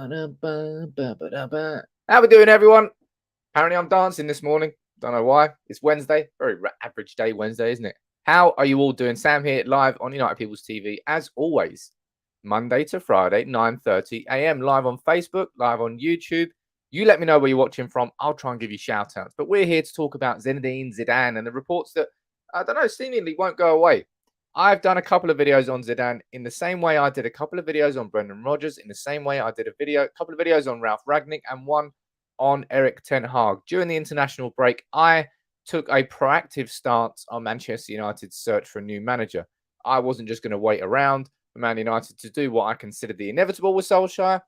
How we doing, everyone? Apparently, I'm dancing this morning. Don't know why. It's Wednesday. Very average day Wednesday, isn't it? How are you all doing? Sam here, live on United People's TV, as always. Monday to Friday, 9:30 a.m. Live on Facebook, live on YouTube. You let me know where you're watching from. I'll try and give you shout outs. But we're here to talk about Zinedine Zidane and the reports that, I don't know, seemingly won't go away. I've done a couple of videos on Zidane in the same way I did a couple of videos on Brendan Rodgers, in the same way I did a couple of videos on Ralf Rangnick, and one on Erik ten Hag. During the international break, I took a proactive stance on Manchester United's search for a new manager. I wasn't just going to wait around for Man United to do what I considered the inevitable with Solskjaer.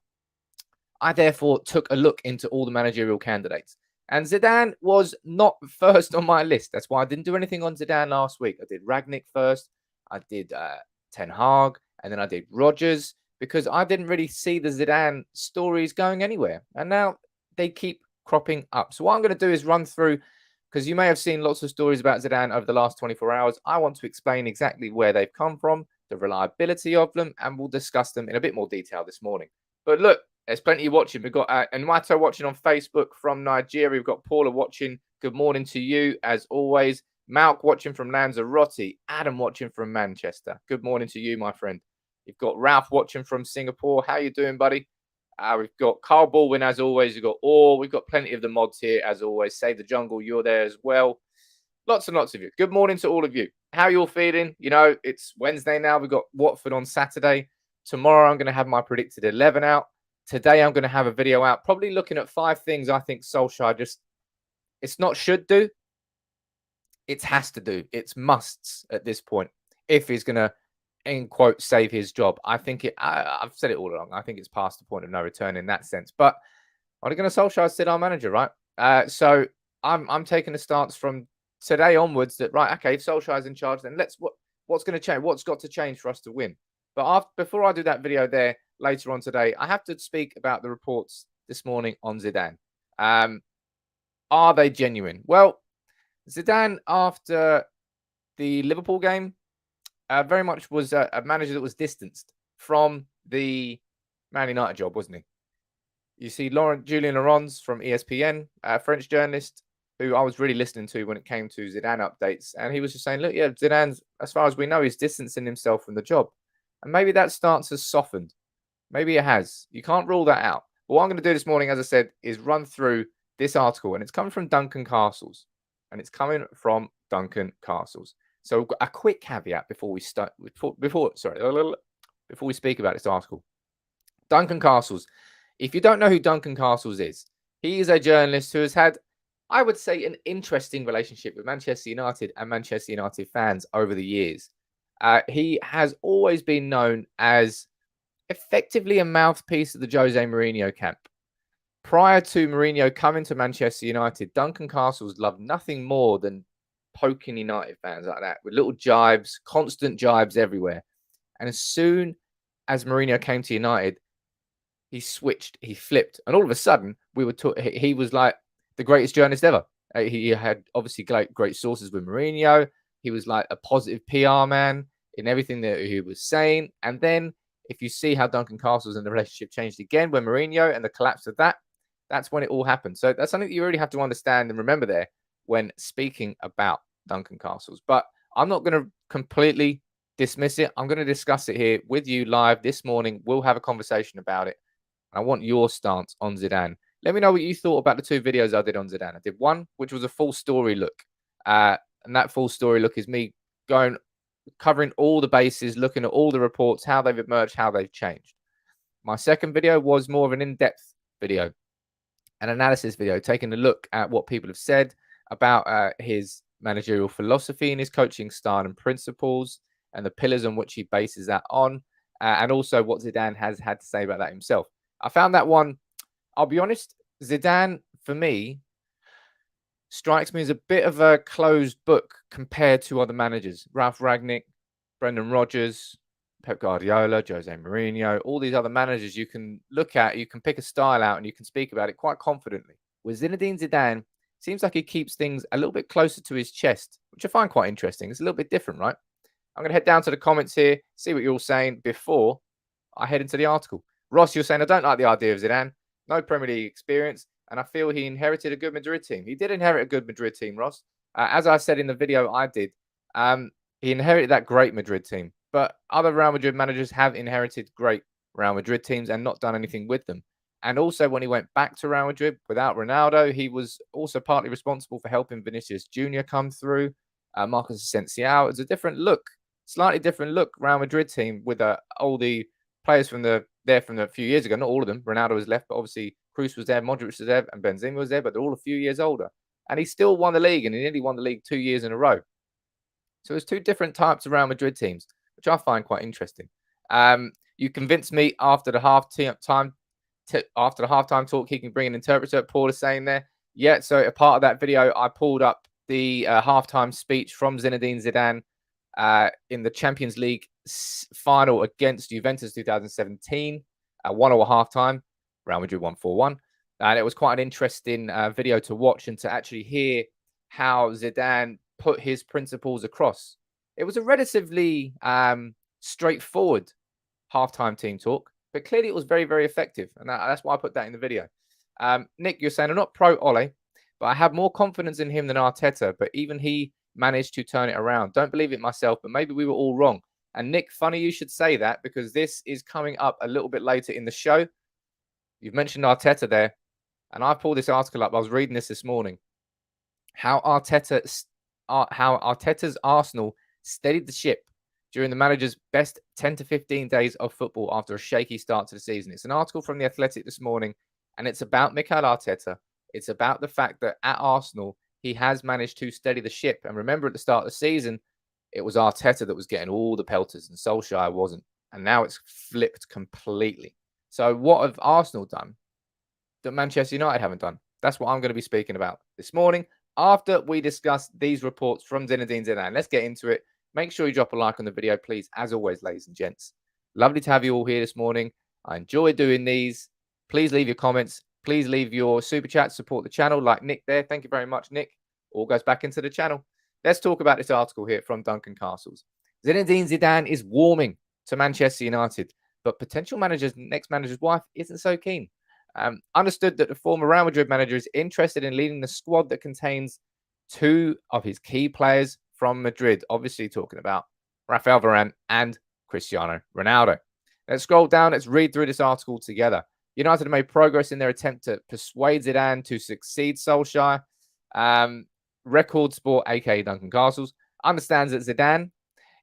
I therefore took a look into all the managerial candidates. And Zidane was not first on my list. That's why I didn't do anything on Zidane last week. I did Rangnick first. I did Ten Hag, and then I did Rodgers, because I didn't really see the Zidane stories going anywhere. And now they keep cropping up. So what I'm going to do is run through, because you may have seen lots of stories about Zidane over the last 24 hours. I want to explain exactly where they've come from, the reliability of them, and we'll discuss them in a bit more detail this morning. But look, there's plenty watching. We've got Enwato watching on Facebook from Nigeria. We've got Paula watching. Good morning to you, as always. Malk watching from Lanzarote. Adam watching from Manchester. Good morning to you, my friend. You've got Ralph watching from Singapore. How you doing, buddy? We've got Carl Baldwin, as always. We've got Orr. We've got plenty of the mods here, as always. Save the Jungle, you're there as well. Lots and lots of you. Good morning to all of you. How you all feeling? You know, it's Wednesday now. We've got Watford on Saturday. Tomorrow, I'm going to have my predicted 11 out. Today, I'm going to have a video out, probably looking at 5 things I think Solskjaer it's not should do. It has to do. It's musts at this point if he's going to, in quote, save his job. I think I've said it all along. I think it's past the point of no return in that sense. But Ole Gunnar Solskjaer is still our manager, right? So I'm taking a stance from today onwards that, right, okay, if Solskjaer's in charge, then what's going to change? What's got to change for us to win? But before I do that video there later on today, I have to speak about the reports this morning on Zidane. Are they genuine? Well, Zidane, after the Liverpool game, very much was a manager that was distanced from the Man United job, wasn't he? You see Julien Laurens from ESPN, a French journalist who I was really listening to when it came to Zidane updates. And he was just saying, look, yeah, Zidane's, as far as we know, he's distancing himself from the job. And maybe that stance has softened. Maybe it has. You can't rule that out. But what I'm going to do this morning, as I said, is run through this article. And it's coming from Duncan Castles. So a quick caveat before we start, before we speak about this article. Duncan Castles. If you don't know who Duncan Castles is, he is a journalist who has had, I would say, an interesting relationship with Manchester United and Manchester United fans over the years. He has always been known as effectively a mouthpiece of the Jose Mourinho camp. Prior to Mourinho coming to Manchester United, Duncan Castles loved nothing more than poking United fans like that, with little jibes, constant jibes everywhere. And as soon as Mourinho came to United, he switched, he flipped. And all of a sudden, he was like the greatest journalist ever. He had obviously great sources with Mourinho. He was like a positive PR man in everything that he was saying. And then if you see how Duncan Castles and the relationship changed again with Mourinho and the collapse of that, that's when it all happened. So that's something that you really have to understand and remember there when speaking about Duncan Castles. But I'm not going to completely dismiss it. I'm going to discuss it here with you live this morning. We'll have a conversation about it. I want your stance on Zidane. Let me know what you thought about the 2 videos I did on Zidane. I did one, which was a full story look. And that full story look is me covering all the bases, looking at all the reports, how they've emerged, how they've changed. My second video was more of an in-depth video, an analysis video, taking a look at what people have said about his managerial philosophy and his coaching style and principles and the pillars on which he bases that on, and also what Zidane has had to say about that himself. I found that one, I'll be honest, Zidane, for me, strikes me as a bit of a closed book compared to other managers. Ralf Rangnick, Brendan Rodgers, Pep Guardiola, Jose Mourinho, all these other managers you can look at, you can pick a style out and you can speak about it quite confidently. With Zinedine Zidane, seems like he keeps things a little bit closer to his chest, which I find quite interesting. It's a little bit different, right? I'm going to head down to the comments here, see what you're all saying before I head into the article. Ross, you're saying, I don't like the idea of Zidane. No Premier League experience. And I feel he inherited a good Madrid team. He did inherit a good Madrid team, Ross. As I said in the video I did, he inherited that great Madrid team. But other Real Madrid managers have inherited great Real Madrid teams and not done anything with them. And also, when he went back to Real Madrid without Ronaldo, he was also partly responsible for helping Vinicius Jr. come through. Marcus Asensio. It's a different look, slightly different look. Real Madrid team with all the players from a few years ago. Not all of them. Ronaldo was left, but obviously Cruz was there, Modric was there, and Benzema was there. But they're all a few years older, and he still won the league, and he nearly won the league 2 years in a row. So it's two different types of Real Madrid teams, which I find quite interesting. You convinced me after the halftime talk, he can bring an interpreter. Paul is saying there. Yeah, so a part of that video, I pulled up the halftime speech from Zinedine Zidane in the Champions League final against Juventus 2017. 1-1 halftime. Real Madrid won 4-1. And it was quite an interesting video to watch and to actually hear how Zidane put his principles across. It was a relatively straightforward halftime team talk, but clearly it was very, very effective. And that's why I put that in the video. Nick, you're saying I'm not pro Ole, but I have more confidence in him than Arteta. But even he managed to turn it around. Don't believe it myself, but maybe we were all wrong. And Nick, funny you should say that because this is coming up a little bit later in the show. You've mentioned Arteta there, and I pulled this article up. I was reading this morning. How Arteta's Arsenal steadied the ship during the manager's best 10 to 15 days of football after a shaky start to the season. It's an article from The Athletic this morning, and it's about Mikel Arteta. It's about the fact that at Arsenal, he has managed to steady the ship. And remember, at the start of the season, it was Arteta that was getting all the pelters and Solskjaer wasn't. And now it's flipped completely. So what have Arsenal done that Manchester United haven't done? That's what I'm going to be speaking about this morning after we discuss these reports from Zinedine Zidane. Let's get into it. Make sure you drop a like on the video, please. As always, ladies and gents, lovely to have you all here this morning. I enjoy doing these. Please leave your comments. Please leave your super chat, support the channel like Nick there. Thank you very much, Nick. All goes back into the channel. Let's talk about this article here from Duncan Castles. Zinedine Zidane is warming to Manchester United, but potential next manager's wife isn't so keen. Understood that the former Real Madrid manager is interested in leading the squad that contains two of his key players from Madrid, obviously talking about Rafael Varane and Cristiano Ronaldo. Let's scroll down. Let's read through this article together. United have made progress in their attempt to persuade Zidane to succeed Solskjaer. Record Sport, aka Duncan Castles, understands that Zidane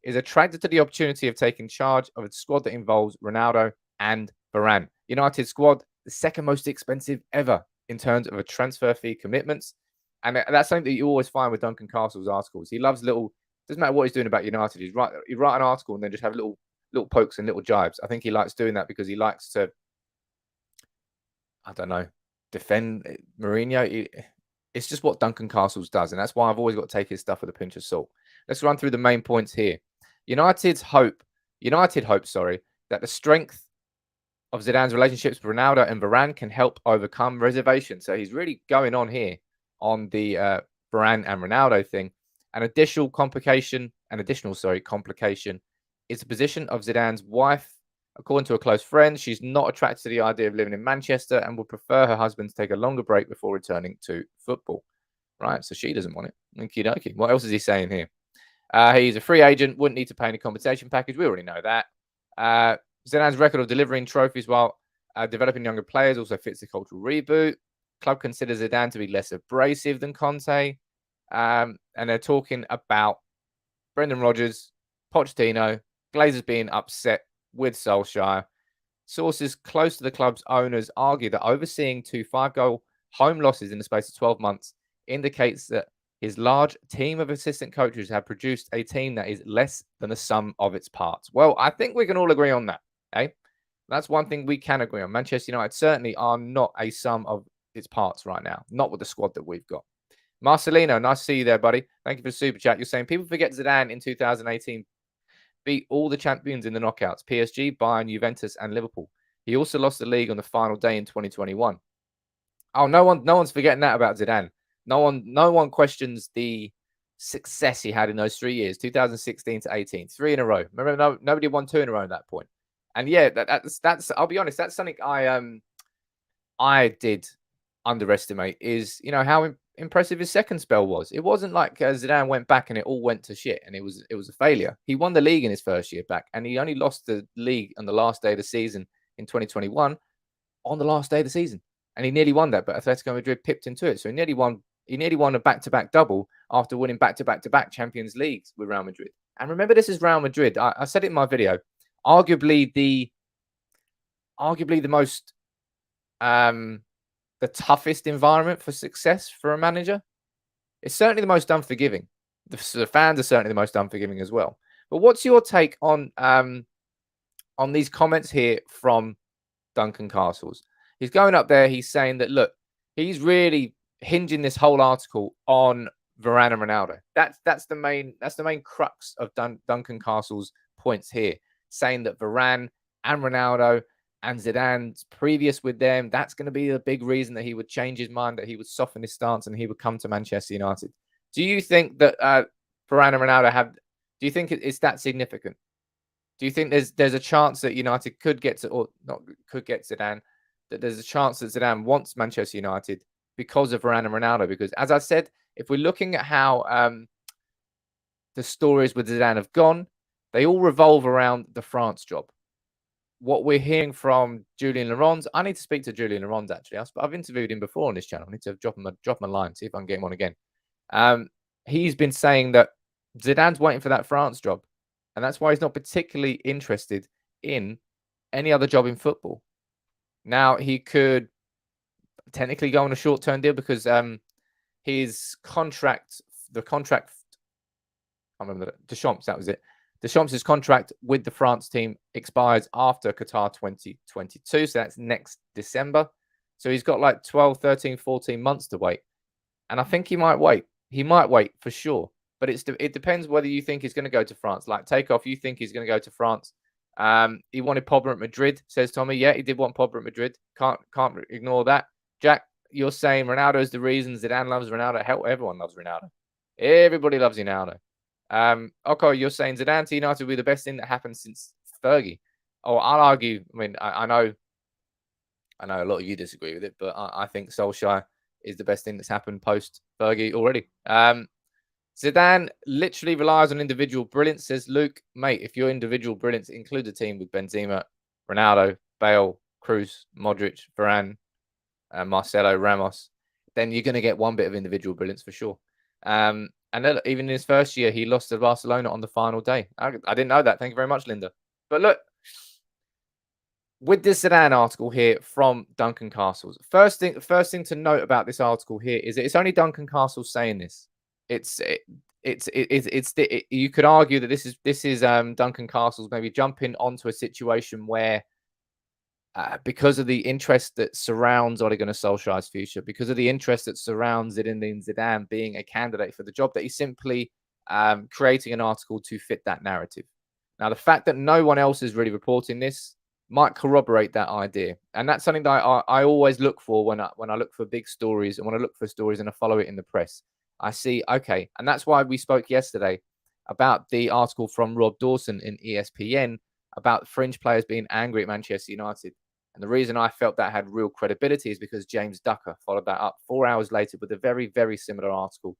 is attracted to the opportunity of taking charge of a squad that involves Ronaldo and Varane. United squad, the second most expensive ever in terms of a transfer fee commitments. And that's something that you always find with Duncan Castles' articles. He loves doesn't matter what he's doing about United. He'd write an article and then just have little pokes and little jibes. I think he likes doing that because he likes to, I don't know, defend Mourinho. It's just what Duncan Castles does. And that's why I've always got to take his stuff with a pinch of salt. Let's run through the main points here. United hope, that the strength of Zidane's relationships with Ronaldo and Varane can help overcome reservations. So he's really going on here on the Varane and Ronaldo thing. An additional complication is the position of Zidane's wife. According to a close friend, she's not attracted to the idea of living in Manchester and would prefer her husband to take a longer break before returning to football. Right, so she doesn't want it. Okie dokie. What else is he saying here? He's a free agent, wouldn't need to pay any compensation package. We already know that. Zidane's record of delivering trophies while developing younger players also fits the cultural reboot. Club considers Zidane to be less abrasive than Conte. And they're talking about Brendan Rodgers, Pochettino, Glazers being upset with Solskjaer. Sources close to the club's owners argue that overseeing 2 5-goal home losses in the space of 12 months indicates that his large team of assistant coaches have produced a team that is less than the sum of its parts. Well, I think we can all agree on that. Okay? That's one thing we can agree on. Manchester United certainly are not a sum of its parts right now. Not with the squad that we've got. Marcelino, nice to see you there, buddy. Thank you for the super chat. You're saying people forget Zidane in 2018 beat all the champions in the knockouts, PSG, Bayern, Juventus, and Liverpool. He also lost the league on the final day in 2021. Oh, no one's forgetting that about Zidane. No one questions the success he had in those 3 years, 2016 to 18, 3 in a row. Remember, nobody won 2 in a row at that point. And yeah, that's. I'll be honest. That's something I did underestimate. Is how impressive his second spell was. It wasn't like Zidane went back and it all went to shit and it was a failure. He won the league in his first year back, and he only lost the league on the last day of the season in 2021 on the last day of the season, and he nearly won that, but Atletico Madrid pipped into it. So he nearly won. He nearly won a back-to-back double after winning back-to-back Champions Leagues with Real Madrid. And remember, this is Real Madrid. I said it in my video. Arguably the most the toughest environment for success for a manager. It's certainly the most unforgiving. The fans are certainly the most unforgiving as well. But what's your take on these comments here from Duncan Castles? He's going up there. He's saying that, look, he's really hinging this whole article on Varane and Ronaldo. That's the main crux of Duncan Castles' points here, saying that Varane and Ronaldo and Zidane's previous with them, that's going to be the big reason that he would change his mind, that he would soften his stance, and he would come to Manchester United. Do you think that Varane and Ronaldo have? Do you think it's that significant? Do you think there's a chance that United could get to, or not could get Zidane? That there's a chance that Zidane wants Manchester United because of Varane and Ronaldo? Because as I said, if we're looking at how the stories with Zidane have gone, they all revolve around the France job. What we're hearing from Julian Laurens, I need to speak to Julian Laurens actually. I've interviewed him before on this channel. I need to drop him a line, see if I can get him on again. He's been saying that Zidane's waiting for that France job, and that's why he's not particularly interested in any other job in football. Now, he could technically go on a short-term deal because his contract, I can't remember, Deschamps, that was it. Deschamps' contract with the France team expires after Qatar 2022. So that's next December. So he's got like 12, 13, 14 months to wait. And I think he might wait. He might wait for sure. But it depends whether you think he's going to go to France. Like Takeoff, you think he's going to go to France. He wanted Pogba at Madrid, says Tommy. Yeah, he did want Pogba at Madrid. Can't ignore that. Jack, you're saying Ronaldo is the reason Zidane loves Ronaldo. Hell, everyone loves Ronaldo. Everybody loves Ronaldo. Okay, you're saying Zidane to United will be the best thing that happened since Fergie. Oh, I'll argue. I mean, I know a lot of you disagree with it, but I think Solskjaer is the best thing that's happened post Fergie already. Zidane literally relies on individual brilliance, says Luke. Mate, if your individual brilliance includes a team with Benzema, Ronaldo, Bale, Cruz, Modric, Varane, Marcelo, Ramos, then you're going to get one bit of individual brilliance for sure. And then even in his first year, he lost to Barcelona on the final day. I didn't know that. Thank you very much, Linda. But look, with this Zidane article here from Duncan Castles, first thing to note about this article here is that it's only Duncan Castles saying this. You could argue that this is Duncan Castles maybe jumping onto a situation where because of the interest that surrounds Ole Gunnar Solskjaer's future, because of the interest that surrounds Zinedine Zidane being a candidate for the job, that he's simply creating an article to fit that narrative. Now, the fact that no one else is really reporting this might corroborate that idea, and that's something that I always look for when I look for big stories, and when I look for stories and I follow it in the press. I see, okay, and that's why we spoke yesterday about the article from Rob Dawson in ESPN about fringe players being angry at Manchester United. And the reason I felt that had real credibility is because James Ducker followed that up 4 hours later with a very, very similar article.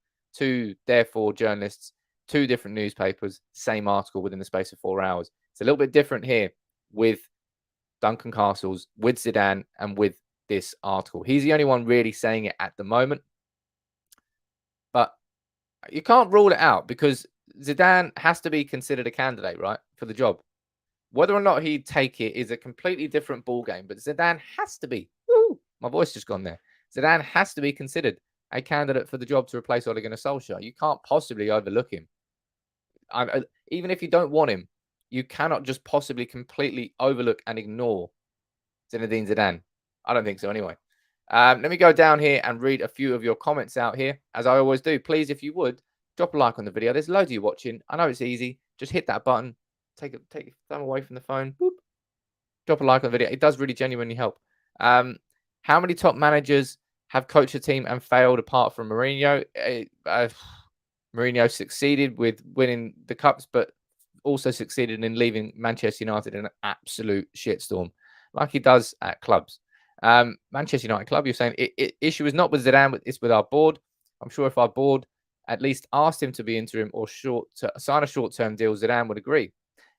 Therefore, journalists, 2 different newspapers, same article within the space of 4 hours. It's a little bit different here with Duncan Castles, with Zidane, and with this article. He's the only one really saying it at the moment. But you can't rule it out because Zidane has to be considered a candidate, right, for the job. Whether or not he'd take it is a completely different ballgame. But Zidane has to be. Woo, my voice just gone there. Zidane has to be considered a candidate for the job to replace Ole Gunnar Solskjaer. You can't possibly overlook him. Even if you don't want him, you cannot just possibly completely overlook and ignore Zinedine Zidane. I don't think so anyway. Let me go down here and read a few of your comments out here, as I always do. Please, if you would, drop a like on the video. There's loads of you watching. I know it's easy. Just hit that button. Take your thumb away from the phone. Boop. Drop a like on the video. It does really genuinely help. How many top managers have coached a team and failed apart from Mourinho? Mourinho succeeded with winning the cups, but also succeeded in leaving Manchester United in an absolute shitstorm, like he does at clubs. Manchester United club, you're saying issue is not with Zidane, it's with our board. I'm sure if our board at least asked him to be interim or sign a short-term deal, Zidane would agree.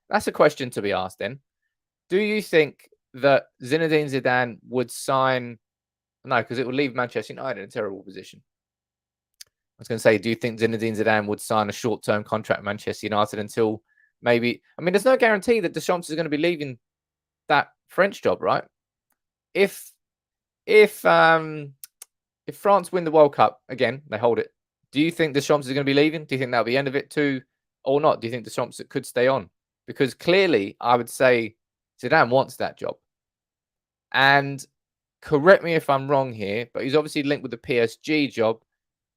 That's a question to be asked then. Do you think that Zinedine Zidane would sign? No, because it would leave Manchester United in a terrible position. I was going to say, do you think Zinedine Zidane would sign a short-term contract at Manchester United until maybe? I mean, there's no guarantee that Deschamps is going to be leaving that French job, right? If France win the World Cup again, they hold it. Do you think Deschamps is going to be leaving? Do you think that'll be the end of it too, or not? Do you think Deschamps could stay on? Because clearly, I would say Zidane wants that job. And correct me if I'm wrong here, but he's obviously linked with the PSG job.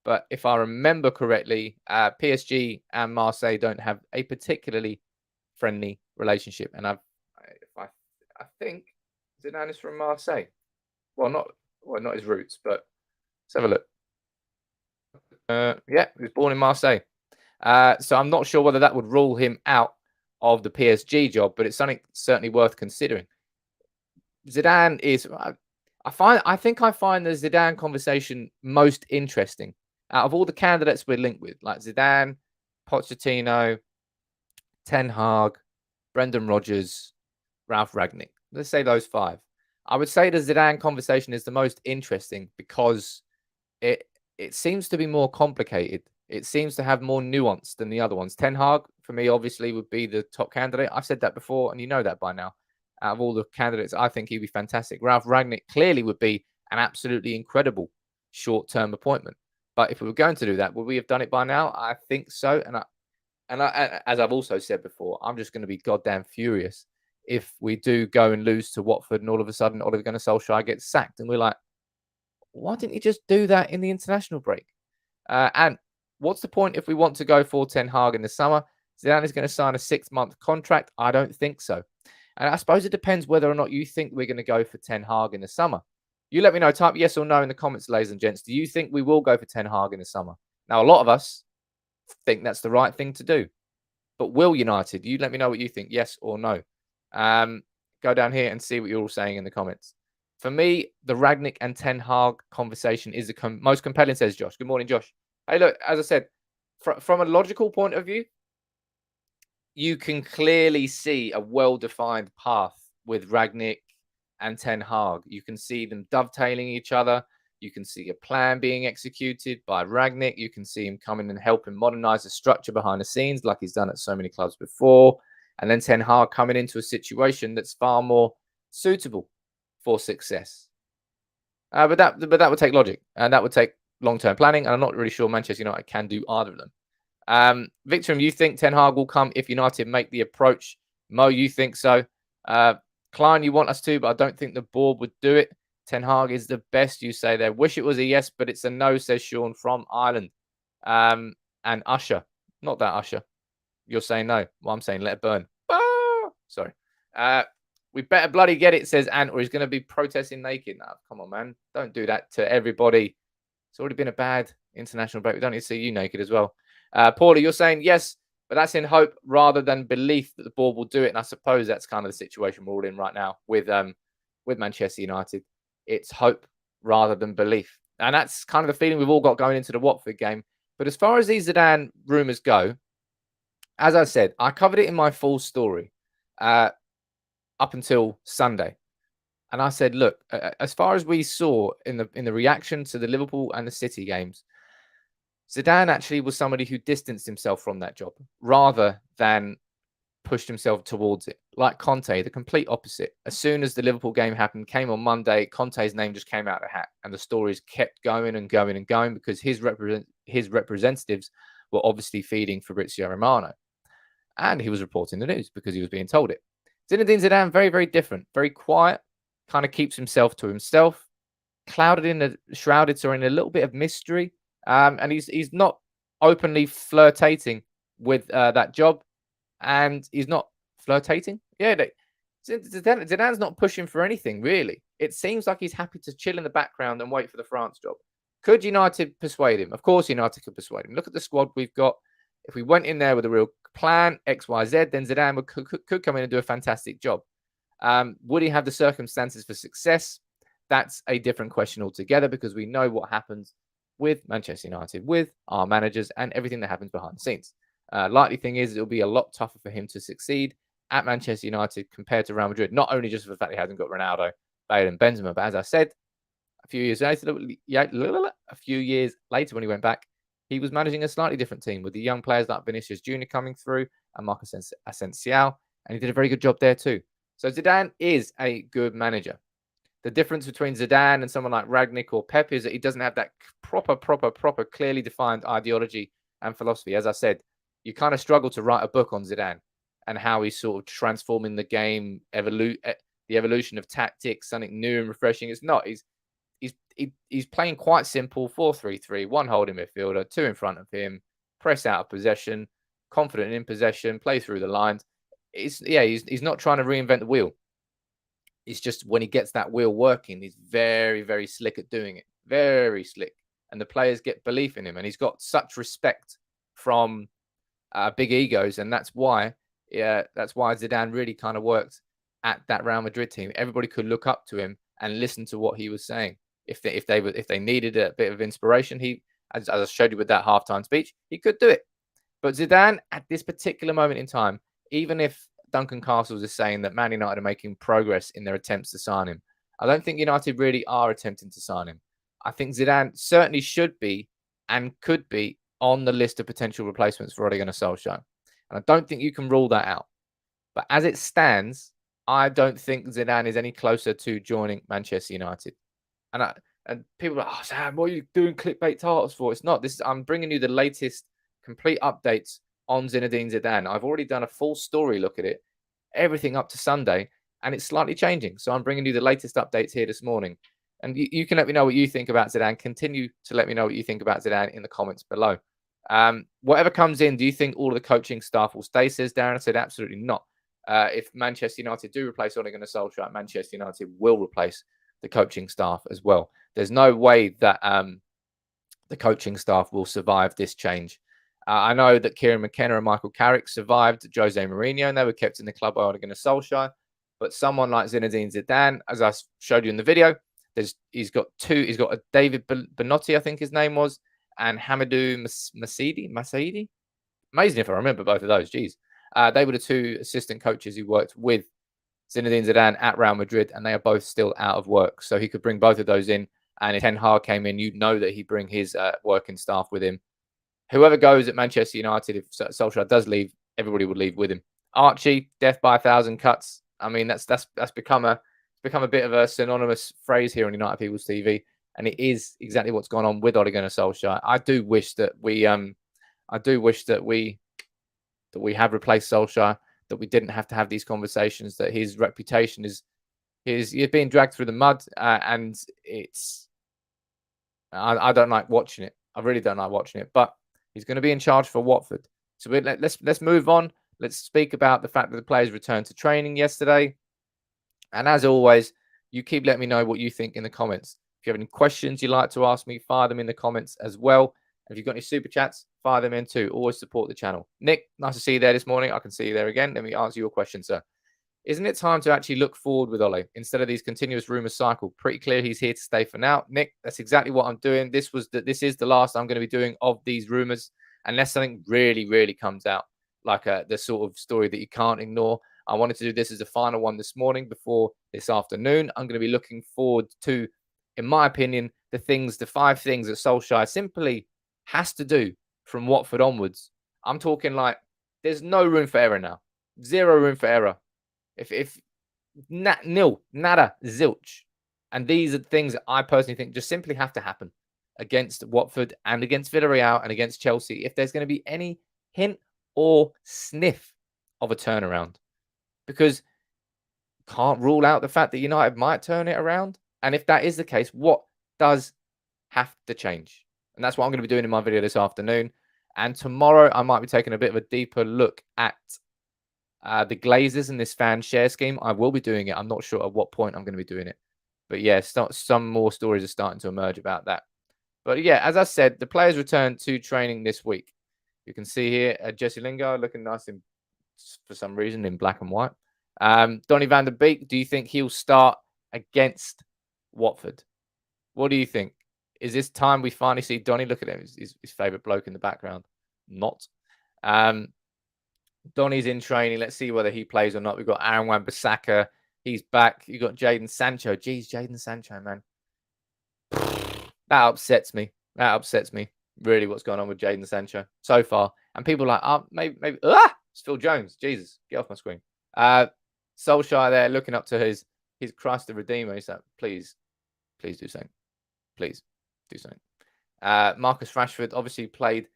But if I remember correctly, PSG and Marseille don't have a particularly friendly relationship. And I think Zidane is from Marseille. Well, not his roots, but let's have a look. Yeah, he was born in Marseille. So I'm not sure whether that would rule him out of the PSG job, but it's something certainly worth considering. Zidane is, I think I find the Zidane conversation most interesting out of all the candidates we're linked with, like Zidane, Pochettino, Ten Hag, Brendan Rodgers, Ralph Rangnick. Let's say those five. I would say the Zidane conversation is the most interesting because it seems to be more complicated. It seems to have more nuance than the other ones. Ten Hag, for me, obviously, would be the top candidate. I've said that before, and you know that by now. Out of all the candidates, I think he'd be fantastic. Ralph Rangnick clearly would be an absolutely incredible short-term appointment. But if we were going to do that, would we have done it by now? I think so. And as I've also said before, I'm just going to be goddamn furious if we do go and lose to Watford and all of a sudden Ole Gunnar Solskjaer gets sacked. And we're like, why didn't you just do that in the international break? And what's the point if we want to go for Ten Hag in the summer? Zidane is going to sign a 6-month contract. I don't think so. And I suppose it depends whether or not you think we're going to go for Ten Hag in the summer. You let me know. Type yes or no in the comments, ladies and gents. Do you think we will go for Ten Hag in the summer? Now, a lot of us think that's the right thing to do. But will United? You let me know what you think, yes or no. Go down here and see what you're all saying in the comments. For me, the Rangnick and Ten Hag conversation is the most compelling, says Josh. Good morning, Josh. Hey, look, as I said, from a logical point of view, you can clearly see a well-defined path with Rangnick and Ten Hag. You can see them dovetailing each other. You can see a plan being executed by Rangnick. You can see him coming and helping modernize the structure behind the scenes like he's done at so many clubs before. And then Ten Hag coming into a situation that's far more suitable for success. But that would take logic and that would take long-term planning. And I'm not really sure Manchester United can do either of them. Victor, you think Ten Hag will come if United make the approach? Mo, you think so? Klein, you want us to, but I don't think the board would do it. Ten Hag is the best, you say there. Wish it was a yes, but it's a no, says Sean from Ireland. And Usher, not that Usher. You're saying no. Well, I'm saying let it burn. Ah! Sorry. We better bloody get it, says Ant, or he's going to be protesting naked. No, come on, man. Don't do that to everybody. It's already been a bad international break. We don't need to see you naked as well. Paulie, you're saying yes, but that's in hope rather than belief that the board will do it. And I suppose that's kind of the situation we're all in right now with Manchester United. It's hope rather than belief. And that's kind of the feeling we've all got going into the Watford game. But as far as these Zidane rumours go, as I said, I covered it in my full story up until Sunday. And I said, look, as far as we saw in the reaction to the Liverpool and the City games, Zidane actually was somebody who distanced himself from that job rather than pushed himself towards it. Like Conte, the complete opposite. As soon as the Liverpool game happened, came on Monday, Conte's name just came out of the hat. And the stories kept going and going and going because his representatives were obviously feeding Fabrizio Romano. And he was reporting the news because he was being told it. Zinedine Zidane, very, very different. Very quiet. Kind of keeps himself to himself. Shrouded in a little bit of mystery. And he's not openly flirtating with that job. And he's not flirtating. Yeah, Zidane's not pushing for anything, really. It seems like he's happy to chill in the background and wait for the France job. Could United persuade him? Of course, United could persuade him. Look at the squad we've got. If we went in there with a real plan XYZ, then Zidane could come in and do a fantastic job. Would he have the circumstances for success? That's a different question altogether, because we know what happens with Manchester United, with our managers and everything that happens behind the scenes. Likely thing is it'll be a lot tougher for him to succeed at Manchester United compared to Real Madrid, not only just for the fact he hasn't got Ronaldo, Bale and Benzema, but as I said, a few years later when he went back, he was managing a slightly different team with the young players like Vinicius Jr. coming through and Marcos Asensio, and he did a very good job there too. So Zidane is a good manager. The difference between Zidane and someone like Rangnick or Pep is that he doesn't have that proper, clearly defined ideology and philosophy. As I said, you kind of struggle to write a book on Zidane and how he's sort of transforming the game, the evolution of tactics, something new and refreshing. It's not. He's playing quite simple, 4-3-3, one holding midfielder, two in front of him, press out of possession, confident in possession, play through the lines. He's not trying to reinvent the wheel. It's just when he gets that wheel working, he's very, very slick at doing it. Very slick. And the players get belief in him. And he's got such respect from big egos. And that's why Zidane really kind of worked at that Real Madrid team. Everybody could look up to him and listen to what he was saying. If they needed a bit of inspiration, as I showed you with that halftime speech, he could do it. But Zidane, at this particular moment in time, even if Duncan Castles is saying that Man United are making progress in their attempts to sign him, I don't think United really are attempting to sign him. I think Zidane certainly should be and could be on the list of potential replacements for Ole Gunnar Solskjaer. And I don't think you can rule that out. But as it stands, I don't think Zidane is any closer to joining Manchester United. And people are like, oh, Sam, what are you doing clickbait titles for? It's not. I'm bringing you the latest complete updates on Zinedine Zidane. I've already done a full story look at it, everything up to Sunday, and it's slightly changing. So I'm bringing you the latest updates here this morning. And you can let me know what you think about Zidane. Continue to let me know what you think about Zidane in the comments below. Whatever comes in, do you think all of the coaching staff will stay, says Darren? I said absolutely not. If Manchester United do replace Ole Gunnar Solskjaer, Manchester United will replace the coaching staff as well. There's no way that the coaching staff will survive this change. I know that Kieran McKenna and Michael Carrick survived Jose Mourinho, and they were kept in the club by Ole Gunnar Solskjaer. But someone like Zinedine Zidane, as I showed you in the video, he's got a David Benotti, I think his name was, and Hamidou Masidi. Amazing if I remember both of those. Geez. They were the two assistant coaches who worked with Zinedine Zidane at Real Madrid, and they are both still out of work. So he could bring both of those in. And if Ten Hag came in, you'd know that he'd bring his working staff with him. Whoever goes at Manchester United, if Solskjaer does leave, everybody would leave with him. Archie, death by 1,000 cuts. I mean, that's become a bit of a synonymous phrase here on United People's TV, and it is exactly what's gone on with Ole Gunnar Solskjaer. I do wish that we have replaced Solskjaer, that we didn't have to have these conversations, that his reputation is being dragged through the mud, and I don't like watching it. I really don't like watching it, but he's going to be in charge for Watford. So let's move on. Let's speak about the fact that the players returned to training yesterday. And as always, you keep letting me know what you think in the comments. If you have any questions you'd like to ask me, fire them in the comments as well. If you've got any super chats, fire them in too. Always support the channel. Nick, nice to see you there this morning. I can see you there again. Let me answer your question, sir. Isn't it time to actually look forward with Ole instead of these continuous rumor cycle? Pretty clear he's here to stay for now. Nick, that's exactly what I'm doing. This is the last I'm going to be doing of these rumors, unless something really, really comes out, like the sort of story that you can't ignore. I wanted to do this as a final one this morning before this afternoon. I'm going to be looking forward to, in my opinion, the 5 things that Solskjaer simply has to do from Watford onwards. I'm talking like there's no room for error now. Zero room for error. If nil, nada, zilch. And these are things that I personally think just simply have to happen against Watford and against Villarreal and against Chelsea if there's going to be any hint or sniff of a turnaround. Because can't rule out the fact that United might turn it around. And if that is the case, what does have to change? And that's what I'm going to be doing in my video this afternoon. And tomorrow, I might be taking a bit of a deeper look at the Glazers and this fan share scheme. I will be doing it. I'm not sure at what point I'm going to be doing it. But yeah, some more stories are starting to emerge about that. But yeah, as I said, the players returned to training this week. You can see here Jesse Lingard looking nice for some reason in black and white. Donny van der Beek, do you think he'll start against Watford? What do you think? Is this time we finally see Donny? Look at him, his favourite bloke in the background. Not. Donny's in training. Let's see whether he plays or not. We've got Aaron Wan-Bissaka. He's back. You've got Jadon Sancho. Jeez, Jadon Sancho, man. That upsets me. That upsets me. Really, what's going on with Jadon Sancho so far? And people are like, oh, maybe. It's Phil Jones. Jesus, get off my screen. Solskjaer there looking up to his Christ the Redeemer. He's like, please do something. Please do something. Marcus Rashford obviously played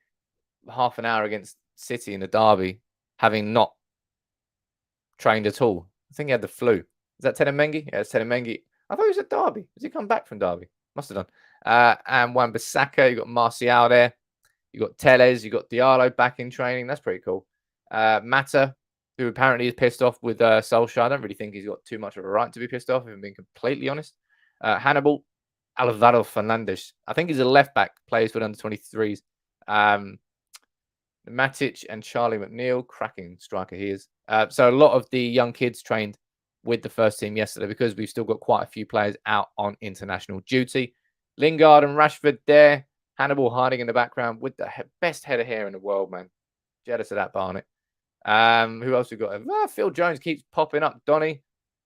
half an hour against City in the derby, having not trained at all. I think he had the flu. Is that Tenemengi? Yeah, it's Tenemengi. I thought he was at Derby. Has he come back from Derby? Must have done. And Wan-Bissaka, you got Martial there. You got Telles. You got Diallo back in training. That's pretty cool. Mata, who apparently is pissed off with Solskjaer. I don't really think he's got too much of a right to be pissed off, if I'm being completely honest. Hannibal, Alvaro Fernandes. I think he's a left back, plays for the under 23s. Matic and Charlie McNeil, cracking striker he is. So a lot of the young kids trained with the first team yesterday because we've still got quite a few players out on international duty. Lingard and Rashford there. Hannibal hiding in the background with the best head of hair in the world, man. Jealous of that, Barnett. Who else we got? Phil Jones keeps popping up. Donny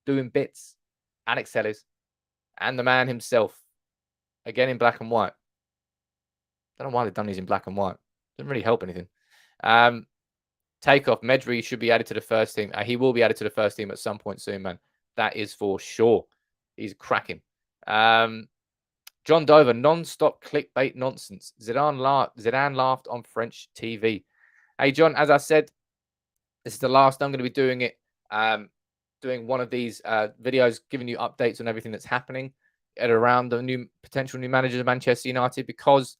doing bits. Alex Telles. And the man himself. Again in black and white. Don't know why they've done these in black and white. Doesn't really help anything. Takeoff. Medri should be added to the first team. He will be added to the first team at some point soon, man. That is for sure. He's cracking. John Dover, non-stop clickbait nonsense. Zidane laughed on French TV. Hey, John, as I said, this is the last I'm going to be doing it. Doing one of these videos, giving you updates on everything that's happening at around the potential new managers of Manchester United, because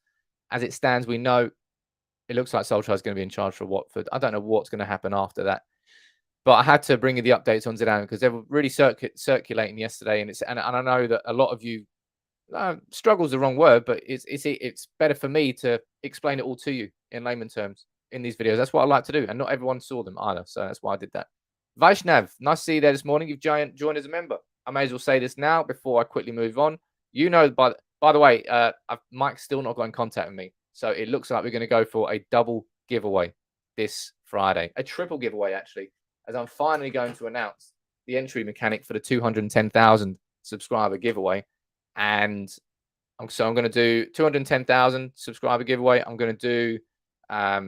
as it stands, we know it looks like Solskjaer is going to be in charge for Watford. I don't know what's going to happen after that. But I had to bring you the updates on Zidane because they were really circulating yesterday. And I know that a lot of you, struggle is the wrong word, but it's better for me to explain it all to you in layman terms in these videos. That's what I like to do. And not everyone saw them either. So that's why I did that. Vaishnav, nice to see you there this morning. You've joined as a member. I may as well say this now before I quickly move on. You know, by the way, Mike's still not got in contact with me. So it looks like we're going to go for a double giveaway this Friday. A triple giveaway, actually, as I'm finally going to announce the entry mechanic for the 210,000 subscriber giveaway. And so I'm going to do 210,000 subscriber giveaway. I'm going to do a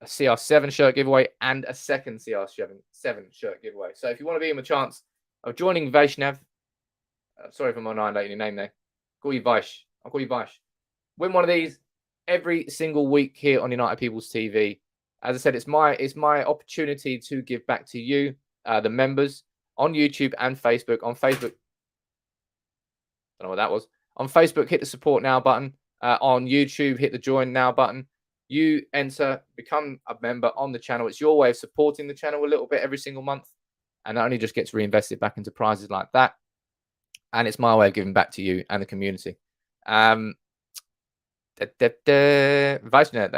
CR7 shirt giveaway and a second CR7 shirt giveaway. So if you want to be in the chance of joining Vaishnav, sorry if I'm annihilating your name there. Call you Vaish. I'll call you Vaish. Win one of these every single week here on United People's TV. As I said, it's my opportunity to give back to you, the members, on YouTube and Facebook. On Facebook, I don't know what that was. On Facebook, hit the support now button. On YouTube, hit the join now button. You enter, become a member on the channel. It's your way of supporting the channel a little bit every single month. And that only just gets reinvested back into prizes like that. And it's my way of giving back to you and the community. Vaishnav, there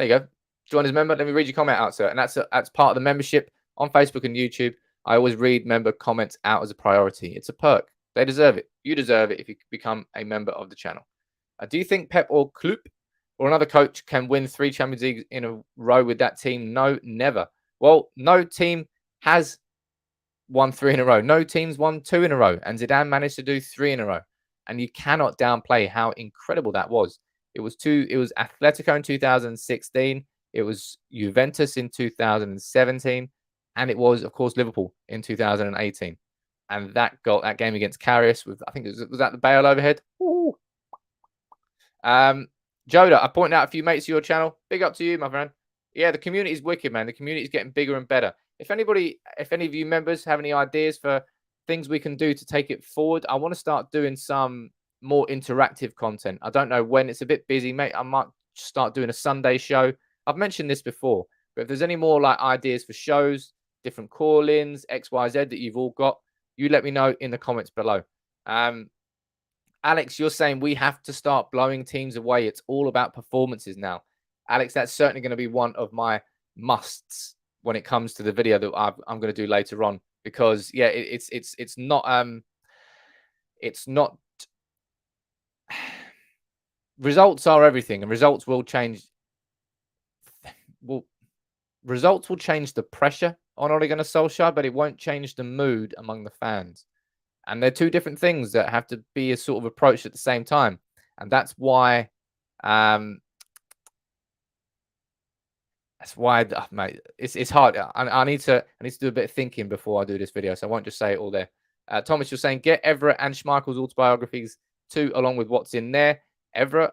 you go. Join as a member. Let me read your comment out, sir. And that's part of the membership on Facebook and YouTube. I always read member comments out as a priority. It's a perk. They deserve it. You deserve it if you become a member of the channel. Do you think Pep or Klopp or another coach can win 3 Champions Leagues in a row with that team? No, never. Well, no team has won 3 in a row. No team's won 2 in a row. And Zidane managed to do 3 in a row. And you cannot downplay how incredible that was. It was Atletico in 2016. It was Juventus in 2017. And it was, of course, Liverpool in 2018. And that game against Karius with, I think was that the Bale overhead? Ooh. Joda, I pointed out a few mates to your channel. Big up to you, my friend. Yeah, the community is wicked, man. The community is getting bigger and better. If any of you members have any ideas for things we can do to take it forward, I want to start doing some more interactive content. I don't know when. It's a bit busy, mate. I might start doing a Sunday show. I've mentioned this before, but if there's any more like ideas for shows, different call-ins, XYZ that you've all got, you let me know in the comments below. Alex, you're saying we have to start blowing teams away. It's all about performances now. Alex, that's certainly going to be one of my musts when it comes to the video that I'm going to do later on, because yeah, it's not results are everything, and results will change. Results will change the pressure on Ole Gunnar Solskjaer, but it won't change the mood among the fans. And they're two different things that have to be a sort of approached at the same time. And that's why, mate, it's hard. I need to do a bit of thinking before I do this video, so I won't just say it all there. Thomas, you're saying get Everett and Schmeichel's autobiographies too, along with what's in there. Everett,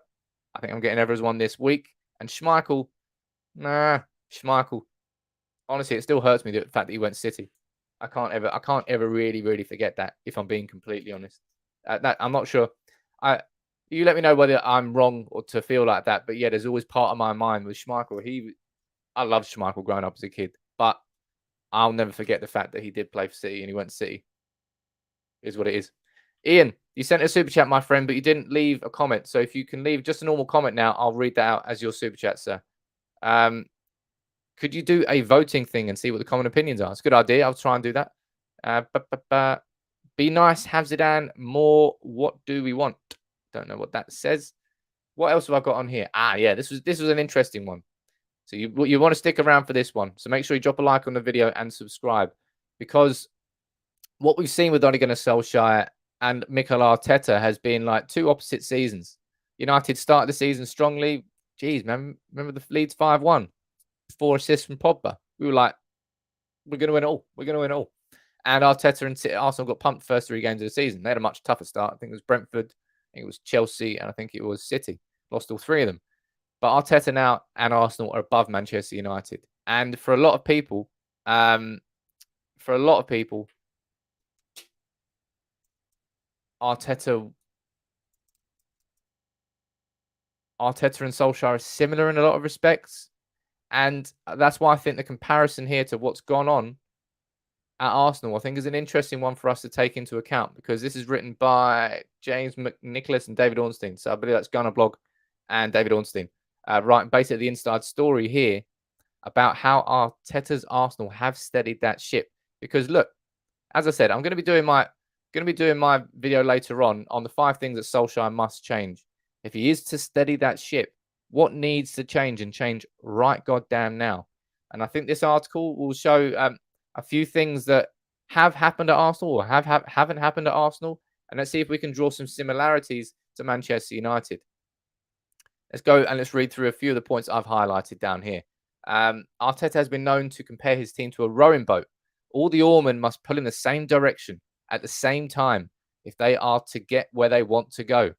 I think I'm getting Everett's one this week, and Schmeichel, Schmeichel. Honestly, it still hurts me the fact that he went City. I can't ever really forget that, if I'm being completely honest. I'm not sure. You let me know whether I'm wrong or to feel like that. But yeah, there's always part of my mind with Schmeichel. I loved Schmeichel growing up as a kid, but I'll never forget the fact that he did play for City and he went City. Is what it is. Ian, you sent a super chat, my friend, but you didn't leave a comment. So if you can leave just a normal comment now, I'll read that out as your super chat, sir. Could you do a voting thing and see what the common opinions are? It's a good idea. I'll try and do that. Be nice, have Zidane more. What do we want? Don't know what that says. What else have I got on here? Yeah, this was an interesting one. So you want to stick around for this one. So make sure you drop a like on the video and subscribe, because what we've seen with Ole Gunnar Solskjaer and Mikel Arteta has been like two opposite seasons. United started the season strongly. Jeez, man, remember the Leeds 5-1? 4 assists from Pogba. We were like, we're going to win it all. We're going to win it all. And Arteta and Arsenal got pumped first 3 games of the season. They had a much tougher start. I think it was Brentford, I think it was Chelsea, and I think it was City. Lost all 3 of them. But Arteta now and Arsenal are above Manchester United. And for a lot of people, Arteta and Solskjaer are similar in a lot of respects. And that's why I think the comparison here to what's gone on at Arsenal, I think, is an interesting one for us to take into account, because this is written by James McNicholas and David Ornstein. So I believe that's Gunnar Blog and David Ornstein. Writing basically the inside story here about how Arteta's Arsenal have steadied that ship. Because look, as I said, I'm going to be doing my video later on the 5 things that Solskjaer must change. If he is to steady that ship, what needs to change, and change right goddamn now? And I think this article will show a few things that have happened at Arsenal or haven't happened at Arsenal. And let's see if we can draw some similarities to Manchester United. Let's go and let's read through a few of the points I've highlighted down here. Arteta has been known to compare his team to a rowing boat. All the oarmen must pull in the same direction at the same time if they are to get where they want to go.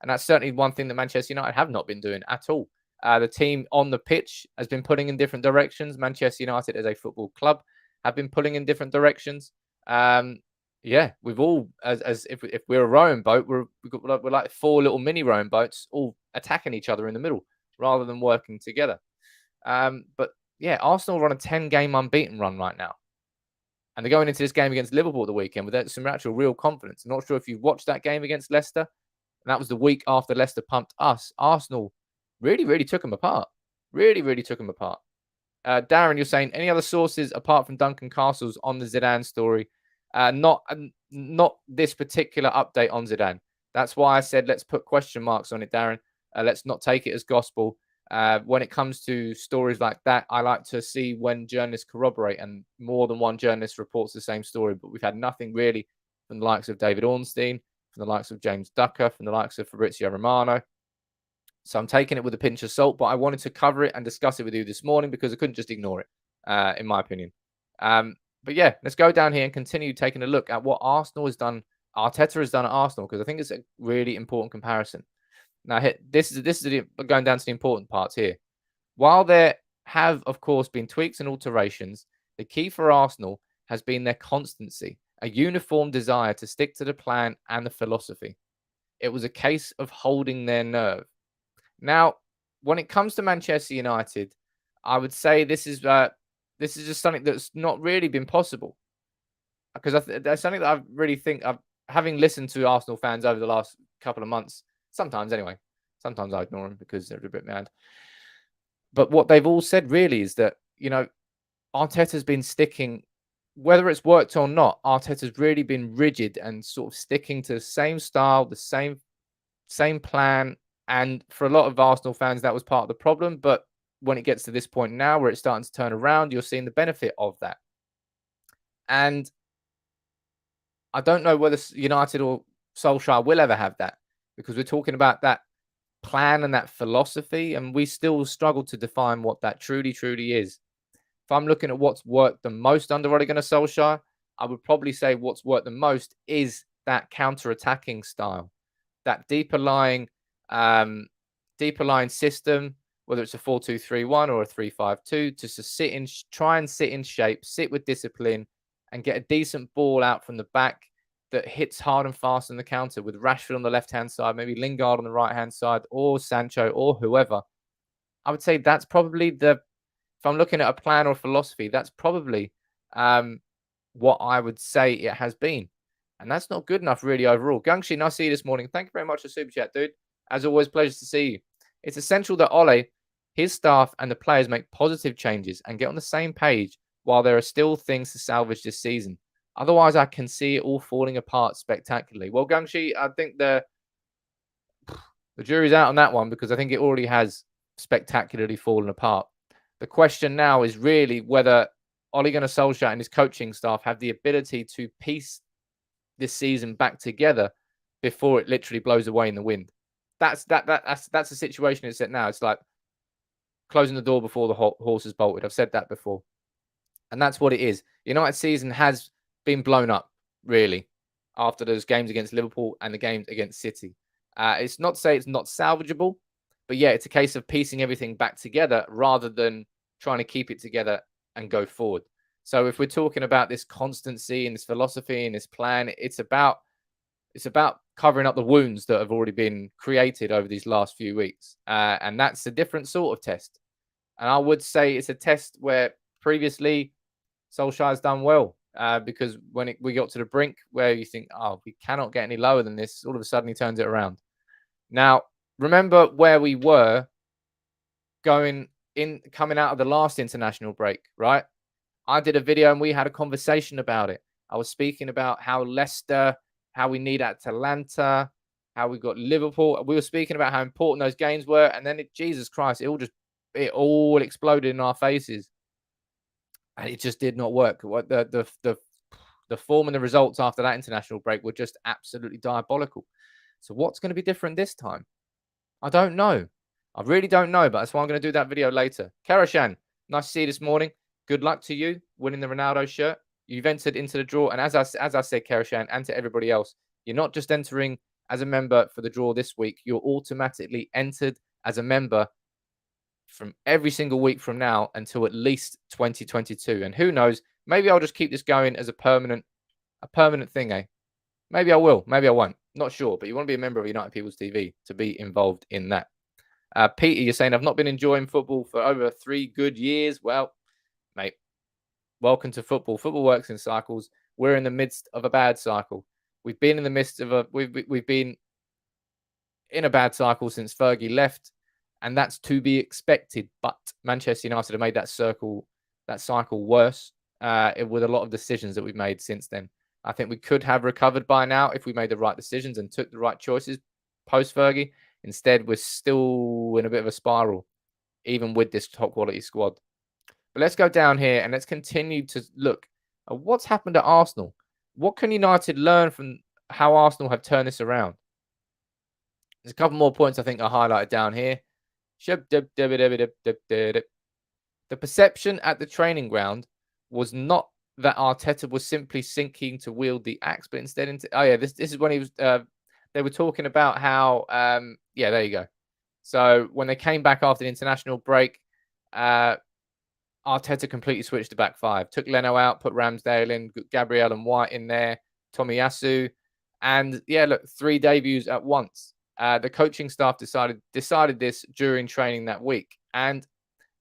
And that's certainly one thing that Manchester United have not been doing at all. The team on the pitch has been pulling in different directions. Manchester United as a football club have been pulling in different directions. Yeah, we've all, as if we're a rowing boat, we're like 4 little mini rowing boats all attacking each other in the middle rather than working together. But yeah, Arsenal are on a 10-game unbeaten run right now. And they're going into this game against Liverpool the weekend with some actual real confidence. I'm not sure if you've watched that game against Leicester. And that was the week after Leicester pumped us. Arsenal really took them apart. Really took them apart. Darren, you're saying any other sources apart from Duncan Castles on the Zidane story? Not this particular update on Zidane. That's why I said let's put question marks on it, Darren. Let's not take it as gospel. When it comes to stories like that, I like to see when journalists corroborate, and more than one journalist reports the same story. But we've had nothing really from the likes of David Ornstein, from the likes of James Ducker, from the likes of Fabrizio Romano. So I'm taking it with a pinch of salt, but I wanted to cover it and discuss it with you this morning because I couldn't just ignore it, in my opinion. But yeah, let's go down here and continue taking a look at what Arsenal has done, Arteta has done at Arsenal, because I think it's a really important comparison. Now, this is going down to the important parts here. While there have, of course, been tweaks and alterations, the key for Arsenal has been their constancy, a uniform desire to stick to the plan and the philosophy. It was a case of holding their nerve. Now, when it comes to Manchester United, I would say this is just something that's not really been possible, because that's something that I really think, having listened to Arsenal fans over the last couple of months, sometimes anyway, sometimes I ignore them because they're a bit mad. But what they've all said really is that Arteta's been sticking, whether it's worked or not, Arteta's really been rigid and sort of sticking to the same style, the same plan. And for a lot of Arsenal fans, that was part of the problem. But when it gets to this point now where it's starting to turn around, you're seeing the benefit of that. And I don't know whether United or Solskjaer will ever have that, because we're talking about that plan and that philosophy, and we still struggle to define what that truly is. If I'm looking at what's worked the most under Ole Gunnar Solskjaer, I would probably say what's worked the most is that counter-attacking style, that deeper lying system, whether it's a 4-2-3-1 or a 3-5-2, just to try and sit in shape, sit with discipline, and get a decent ball out from the back that hits hard and fast on the counter, with Rashford on the left-hand side, maybe Lingard on the right-hand side, or Sancho, or whoever. I would say that's probably if I'm looking at a plan or philosophy, that's probably what I would say it has been. And that's not good enough, really, overall. Gungshin, I see you this morning. Thank you very much for Super Chat, dude. As always, pleasure to see you. It's essential that Ole, his staff, and the players make positive changes and get on the same page while there are still things to salvage this season. Otherwise, I can see it all falling apart spectacularly. Well, Gungshi, I think the jury's out on that one, because I think it already has spectacularly fallen apart. The question now is really whether Ole Gunnar Solskjaer and his coaching staff have the ability to piece this season back together before it literally blows away in the wind. That's the situation it's at now. It's like closing the door before the horse is bolted. I've said that before. And that's what it is. United's season has been blown up, really, after those games against Liverpool and the games against City. It's not to say it's not salvageable, but yeah, it's a case of piecing everything back together rather than trying to keep it together and go forward. So if we're talking about this constancy and this philosophy and this plan, it's about covering up the wounds that have already been created over these last few weeks. And that's a different sort of test. And I would say it's a test where previously Solskjaer's done well, because when we got to the brink where you think, oh, we cannot get any lower than this, all of a sudden he turns it around. Now, remember where we were coming out of the last international break, right? I did a video and we had a conversation about it. I was speaking about how Leicester, how we need Atalanta, how we got Liverpool. We were speaking about how important those games were, and then Jesus Christ, it all exploded in our faces. And it just did not work. The form and the results after that international break were just absolutely diabolical. So what's going to be different this time? I don't know. I really don't know, but that's why I'm going to do that video later. Karashan, nice to see you this morning. Good luck to you winning the Ronaldo shirt. You've entered into the draw. And as I said, Karashan, and to everybody else, you're not just entering as a member for the draw this week. You're automatically entered as a member from every single week from now until at least 2022. And who knows, maybe I'll just keep this going as a permanent thing, eh? Maybe I will, maybe I won't. Not sure, but you want to be a member of United People's TV to be involved in that. Peter, you're saying I've not been enjoying football for over 3 good years. Well, mate, welcome to football. Football works in cycles. We're in the midst of a bad cycle. We've been in the midst of we've been in a bad cycle since Fergie left, and that's to be expected. But Manchester United have made that cycle worse with a lot of decisions that we've made since then. I think we could have recovered by now if we made the right decisions and took the right choices post Fergie. Instead, we're still in a bit of a spiral, even with this top quality squad. But let's go down here and let's continue to look at what's happened at Arsenal. What can United learn from how Arsenal have turned this around? There's a couple more points I think I highlighted down here. The perception at the training ground was not that Arteta was simply sinking to wield the axe, but instead this is when he was they were talking about how there you go. So when they came back after the international break, Arteta completely switched to back five, took Leno out, put Ramsdale in, Gabriel and White in there, Tomiyasu, and 3 debuts at once. The coaching staff decided this during training that week, and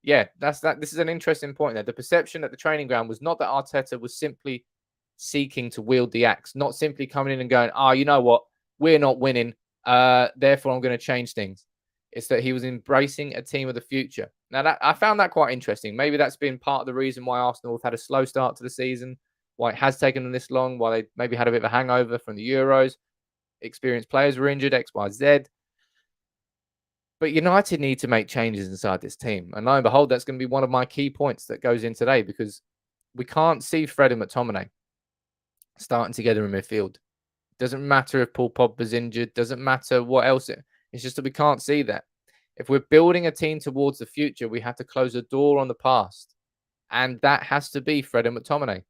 this is an interesting point there. The perception at the training ground was not that Arteta was simply seeking to wield the axe, not simply coming in and going, you know what, we're not winning, therefore I'm going to change things. It's that he was embracing a team of the future. Now, I found that quite interesting. Maybe that's been part of the reason why Arsenal have had a slow start to the season, why it has taken them this long, why they maybe had a bit of a hangover from the Euros. Experienced players were injured, X, Y, Z. But United need to make changes inside this team. And lo and behold, that's going to be one of my key points that goes in today, because we can't see Fred and McTominay starting together in midfield. Doesn't matter if Paul Pogba's injured. Doesn't matter what else. It's just that we can't see that. If we're building a team towards the future, we have to close the door on the past. And that has to be Fred and McTominay.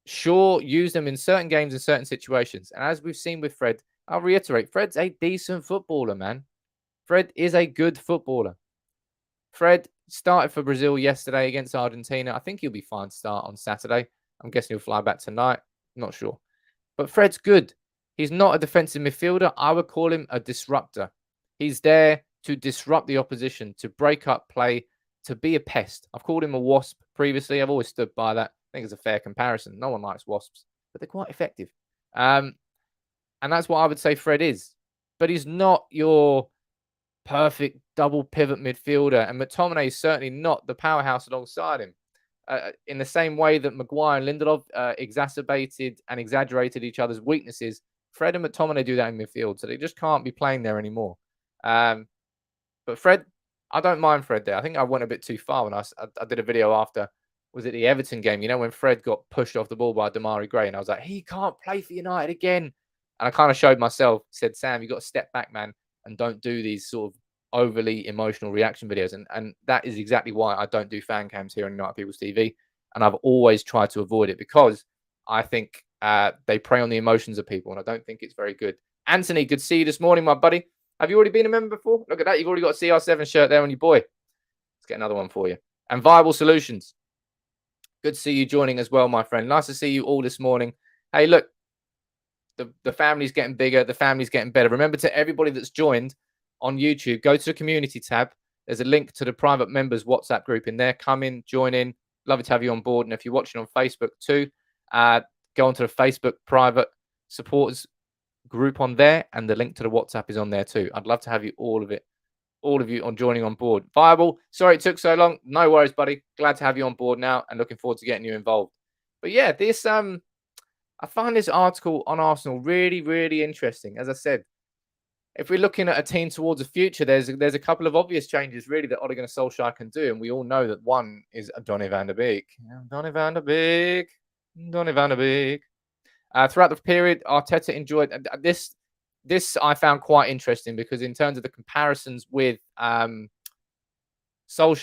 Sure, use them in certain games and certain situations. And as we've seen with Fred, I'll reiterate, Fred's a decent footballer, man. Fred is a good footballer. Fred started for Brazil yesterday against Argentina. I think he'll be fine to start on Saturday. I'm guessing he'll fly back tonight. Not sure. But Fred's good. He's not a defensive midfielder. I would call him a disruptor. He's there to disrupt the opposition, to break up play, to be a pest. I've called him a wasp previously. I've always stood by that. I think it's a fair comparison. No one likes wasps, but they're quite effective. And that's what I would say Fred is. But he's not your perfect double pivot midfielder. And McTominay is certainly not the powerhouse alongside him. In the same way that Maguire and Lindelof exacerbated and exaggerated each other's weaknesses, Fred and McTominay do that in midfield. So they just can't be playing there anymore. But Fred, I don't mind Fred there. I think I went a bit too far when I did a video after, was it the Everton game? You know, when Fred got pushed off the ball by Damari Gray, and I was like, he can't play for United again. And I kind of showed myself, said, Sam, you got to step back, man, and don't do these sort of overly emotional reaction videos. And that is exactly why I don't do fan cams here on United People's TV. And I've always tried to avoid it, because I think they prey on the emotions of people, and I don't think it's very good. Anthony, good to see you this morning, my buddy. Have you already been a member before? Look at that. You've already got a CR7 shirt there on your boy. Let's get another one for you. And Viable Solutions. Good to see you joining as well, my friend. Nice to see you all this morning. Hey, look, the family's getting bigger. The family's getting better. Remember, to everybody that's joined on YouTube, go to the community tab. There's a link to the private members WhatsApp group in there. Come in, join in. Love to have you on board. And if you're watching on Facebook too, go onto the Facebook private supporters group on there, and the link to the WhatsApp is on there too. I'd love to have you all of you on joining on board. Viable, sorry it took so long. No worries, buddy. Glad to have you on board now, and looking forward to getting you involved. But yeah, this I find this article on Arsenal really, really interesting. As I said, if we're looking at a team towards the future, there's a couple of obvious changes really that Ole Gunnar Solskjaer can do, and we all know that one is Donny van der Beek. Donny van der Beek. Donny van der Beek. Throughout the period, Arteta enjoyed this. This I found quite interesting, because in terms of the comparisons with Solskjaer,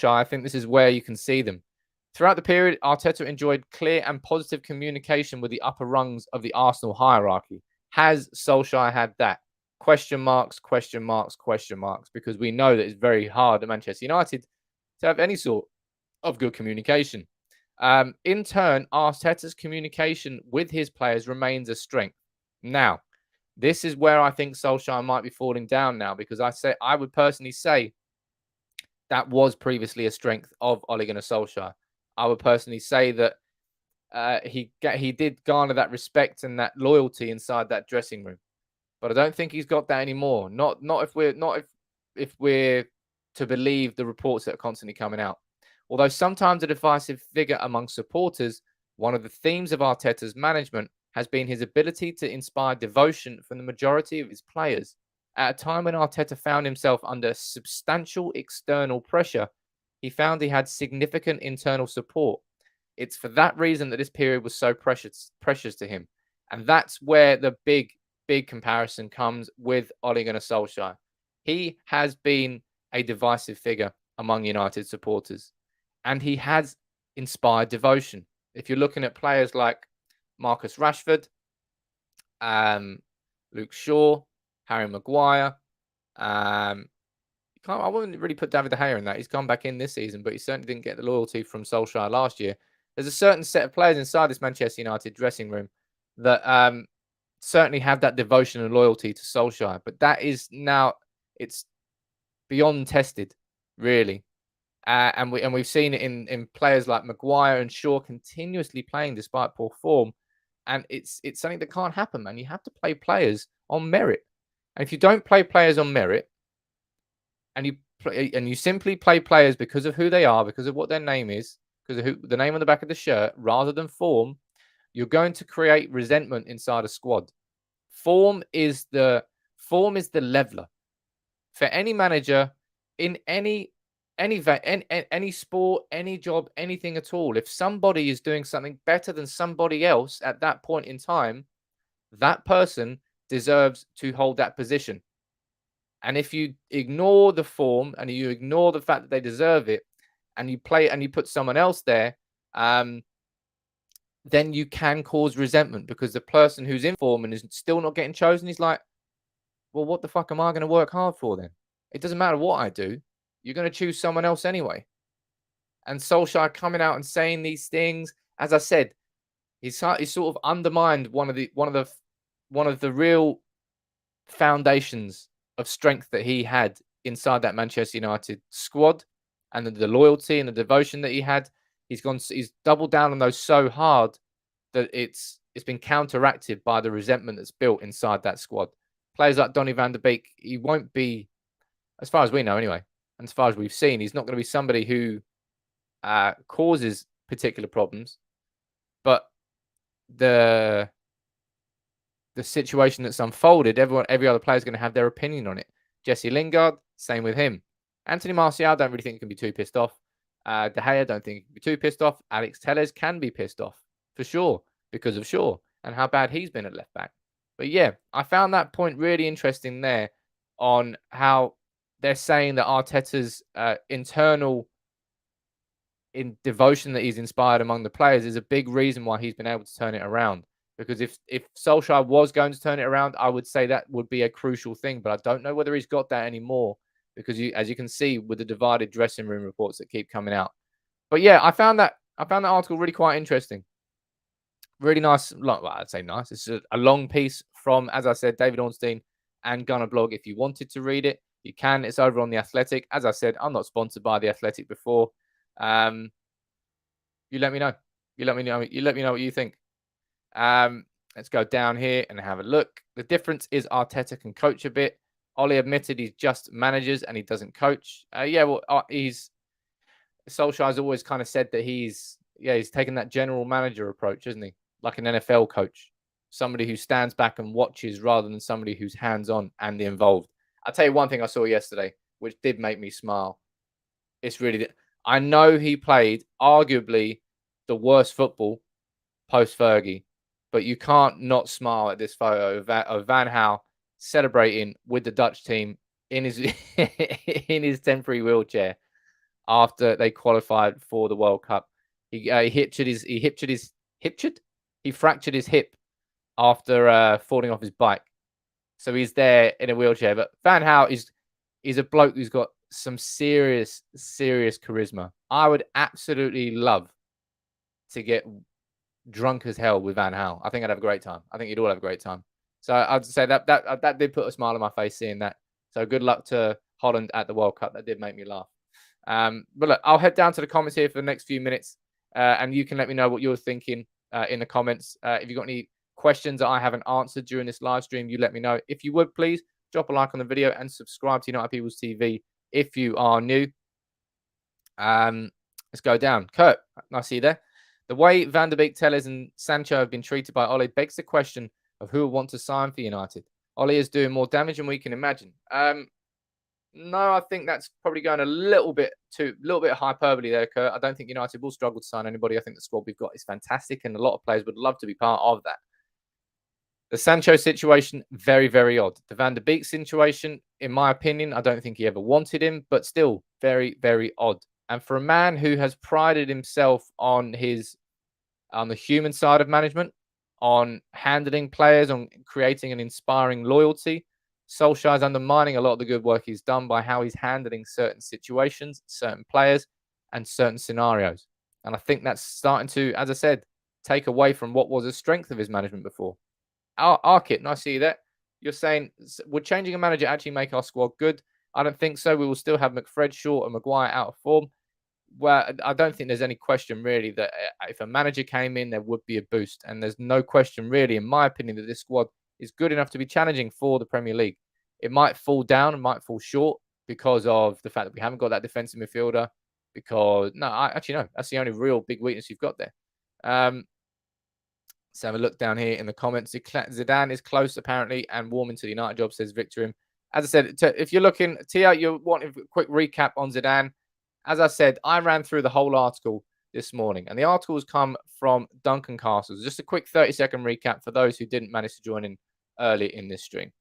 I think this is where you can see them. Throughout the period, Arteta enjoyed clear and positive communication with the upper rungs of the Arsenal hierarchy. Has Solskjaer had that? Question marks, question marks, question marks, because we know that it's very hard at Manchester United to have any sort of good communication. In turn, Arteta's communication with his players remains a strength. Now, this is where I think Solskjaer might be falling down now, because I would personally say that was previously a strength of Ole Gunnar Solskjaer. I would personally say that he did garner that respect and that loyalty inside that dressing room, but I don't think he's got that anymore. Not if we're to believe the reports that are constantly coming out. Although sometimes a divisive figure among supporters, one of the themes of Arteta's management has been his ability to inspire devotion from the majority of his players. At a time when Arteta found himself under substantial external pressure, he found he had significant internal support. It's for that reason that this period was so precious to him. And that's where the big comparison comes with Ole Gunnar Solskjaer. He has been a divisive figure among United supporters, and he has inspired devotion. If you're looking at players like Marcus Rashford, Luke Shaw, Harry Maguire, I wouldn't really put David De Gea in that. He's gone back in this season, but he certainly didn't get the loyalty from Solskjaer last year. There's a certain set of players inside this Manchester United dressing room that certainly have that devotion and loyalty to Solskjaer. But that is now, it's beyond tested, really. And we've seen it in players like Maguire and Shaw continuously playing despite poor form. And it's something that can't happen, man. You have to play players on merit. And if you don't play players on merit, and you simply play players because of who they are, because of what their name is, because of the name on the back of the shirt, rather than form, you're going to create resentment inside a squad. Form is the leveler for any manager in any sport, any job, anything at all. If somebody is doing something better than somebody else at that point in time, that person deserves to hold that position. And if you ignore the form and you ignore the fact that they deserve it, and you put someone else there, then you can cause resentment, because the person who's in form and is still not getting chosen is like, well, what the fuck am I going to work hard for then? It doesn't matter what I do. You're going to choose someone else anyway. And Solskjaer coming out and saying these things, as I said, he's sort of undermined one of the real foundations of strength that he had inside that Manchester United squad, and the loyalty and the devotion that he had. He's doubled down on those so hard that it's been counteracted by the resentment that's built inside that squad. Players like Donny van der Beek, he won't be, as far as we know anyway, and as far as we've seen, he's not going to be somebody who causes particular problems. But the situation that's unfolded, every other player is going to have their opinion on it. Jesse Lingard, same with him. Anthony Martial, don't really think he can be too pissed off. De Gea, don't think he can be too pissed off. Alex Telles can be pissed off, for sure, because of Shaw and how bad he's been at left back. But yeah, I found that point really interesting there, on how they're saying that Arteta's internal devotion that he's inspired among the players is a big reason why he's been able to turn it around. Because if Solskjaer was going to turn it around, I would say that would be a crucial thing. But I don't know whether he's got that anymore, because as you can see with the divided dressing room reports that keep coming out. But yeah, I found that article really quite interesting. Really nice. Well, I'd say nice. It's a long piece from, as I said, David Ornstein and Gunnar Blog. If you wanted to read it, you can. It's over on The Athletic. As I said, I'm not sponsored by The Athletic before. You let me know. You let me know what you think. Let's go down here and have a look. The difference is Arteta can coach a bit. Ole admitted he's just managers and he doesn't coach. Solskjaer's always kind of said that he's taken that general manager approach, isn't he? Like an NFL coach, somebody who stands back and watches rather than somebody who's hands-on and involved. I'll tell you one thing I saw yesterday, which did make me smile. I know he played arguably the worst football post-Fergie, but you can't not smile at this photo of Van Gaal celebrating with the Dutch team in his in his temporary wheelchair after they qualified for the World Cup. He fractured his hip after falling off his bike, so he's there in a wheelchair. But Van Gaal is a bloke who's got some serious charisma. I would absolutely love to get drunk as hell with Van Gaal. I think I'd have a great time. I think you'd all have a great time. So I'd say that did put a smile on my face seeing that. So good luck to Holland at the World Cup. That did make me laugh. But look, I'll head down to the comments here for the next few minutes, and you can let me know what you're thinking in the comments. If you've got any questions that I haven't answered during this live stream, you let me know. If you would, please drop a like on the video and subscribe to United People's TV if you are new. Let's go down. Kurt, nice to see you there. The way Van der Beek, Telles and Sancho have been treated by Ole begs the question of who will want to sign for United. Ole is doing more damage than we can imagine. No, I think that's probably going a little bit hyperbole there, Kurt. I don't think United will struggle to sign anybody. I think the squad we've got is fantastic, and a lot of players would love to be part of that. The Sancho situation, very, very odd. The Van der Beek situation, in my opinion, I don't think he ever wanted him, but still very, very odd. And for a man who has prided himself on the human side of management, on handling players, on creating an inspiring loyalty, Solskjaer is undermining a lot of the good work he's done by how he's handling certain situations, certain players, and certain scenarios. And I think that's starting to, as I said, take away from what was a strength of his management before. Arkit, nice to see you there. You're saying, would changing a manager actually make our squad good? I don't think so. We will still have McFred, Shaw, and Maguire out of form. Well, I don't think there's any question really that if a manager came in, there would be a boost. And there's no question really, in my opinion, that this squad is good enough to be challenging for the Premier League. It might fall down and might fall short because of the fact that we haven't got that defensive midfielder. Because actually no, that's the only real big weakness you've got there. Let's have a look down here in the comments. Zidane is close apparently and warm into the United job, says Victor him. As I said, if you're looking, Tia, you're wanting a quick recap on Zidane. As I said, I ran through the whole article this morning, and the articles come from Duncan Castles. Just a quick 30-second recap for those who didn't manage to join in early in this stream.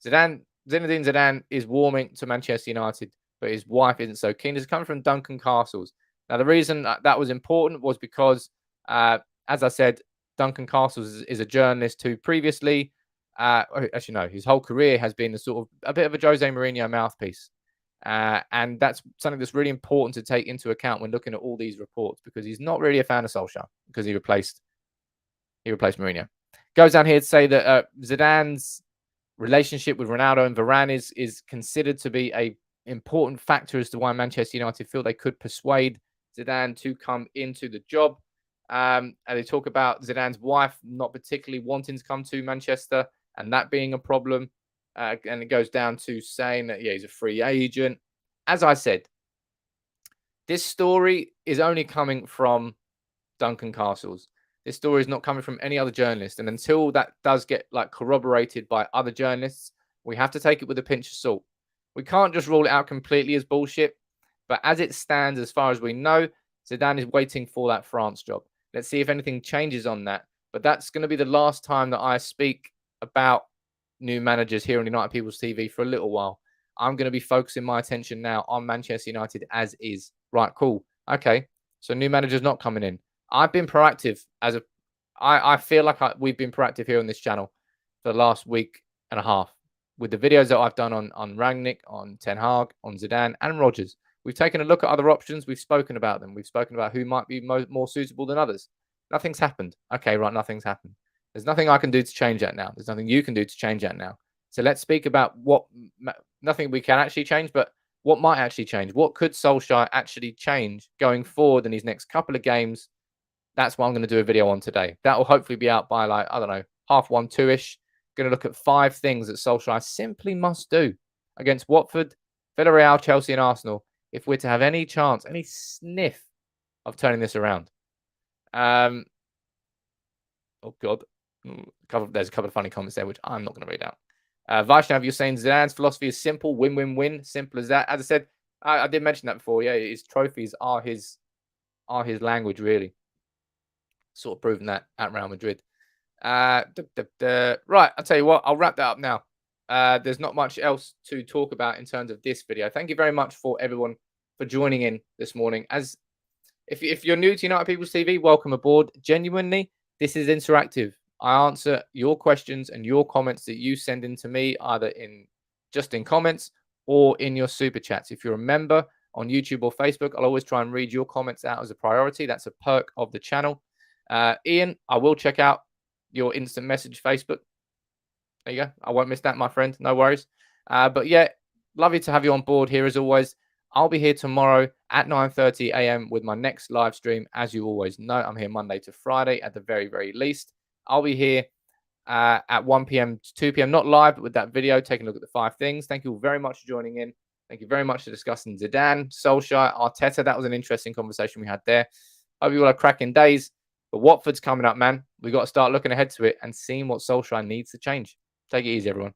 Zinedine Zidane is warming to Manchester United, but his wife isn't so keen. This is coming from Duncan Castles. Now, the reason that was important was because, as I said, Duncan Castles is a journalist who previously, actually no, his whole career has been a bit of a Jose Mourinho mouthpiece. And that's something that's really important to take into account when looking at all these reports, because he's not really a fan of Solskjaer because he replaced Mourinho. Goes down here to say that Zidane's relationship with Ronaldo and Varane is considered to be a important factor as to why Manchester United feel they could persuade Zidane to come into the job. And they talk about Zidane's wife not particularly wanting to come to Manchester and that being a problem. And it goes down to saying that, yeah, he's a free agent. As I said, this story is only coming from Duncan Castles. This story is not coming from any other journalist. And until that does get corroborated by other journalists, we have to take it with a pinch of salt. We can't just rule it out completely as bullshit. But as it stands, as far as we know, Zidane is waiting for that France job. Let's see if anything changes on that. But that's going to be the last time that I speak about new managers here on United People's TV for a little while. I'm going to be focusing my attention now on Manchester United as is. Right, cool. Okay, so new manager's not coming in. I've been proactive I feel like we've been proactive here on this channel for the last week and a half with the videos that I've done on Rangnick, on Ten Hag, on Zidane and Rodgers. We've taken a look at other options. We've spoken about them. We've spoken about who might be more suitable than others. Nothing's happened. Okay, right, nothing's happened. There's nothing I can do to change that now. There's nothing you can do to change that now. So let's speak about nothing we can actually change, but what might actually change. What could Solskjaer actually change going forward in these next couple of games? That's what I'm going to do a video on today. That will hopefully be out by I don't know, 1:30, 2-ish. Going to look at 5 things that Solskjaer simply must do against Watford, Villarreal, Chelsea and Arsenal if we're to have any chance, any sniff of turning this around. Oh, God. There's a couple of funny comments there, which I'm not going to read out. Vaishnav, you're saying Zidane's philosophy is simple, win-win-win, simple as that. As I said, I did mention that before. Yeah, his trophies are his language, really. Sort of proven that at Real Madrid. Right, I'll tell you what, I'll wrap that up now. There's not much else to talk about in terms of this video. Thank you very much for everyone for joining in this morning. As if you're new to United People's TV, welcome aboard. Genuinely, this is interactive. I answer your questions and your comments that you send in to me, either just in comments or in your super chats. If you're a member on YouTube or Facebook, I'll always try and read your comments out as a priority. That's a perk of the channel. Ian, I will check out your instant message Facebook. There you go. I won't miss that, my friend. No worries. But yeah, lovely to have you on board here as always. I'll be here tomorrow at 9:30 a.m. with my next live stream. As you always know, I'm here Monday to Friday at the very, very least. I'll be here at 1 p.m. to 2 p.m. Not live, but with that video, taking a look at the 5 things. Thank you all very much for joining in. Thank you very much for discussing Zidane, Solskjaer, Arteta. That was an interesting conversation we had there. Hope you all have cracking days. But Watford's coming up, man. We've got to start looking ahead to it and seeing what Solskjaer needs to change. Take it easy, everyone.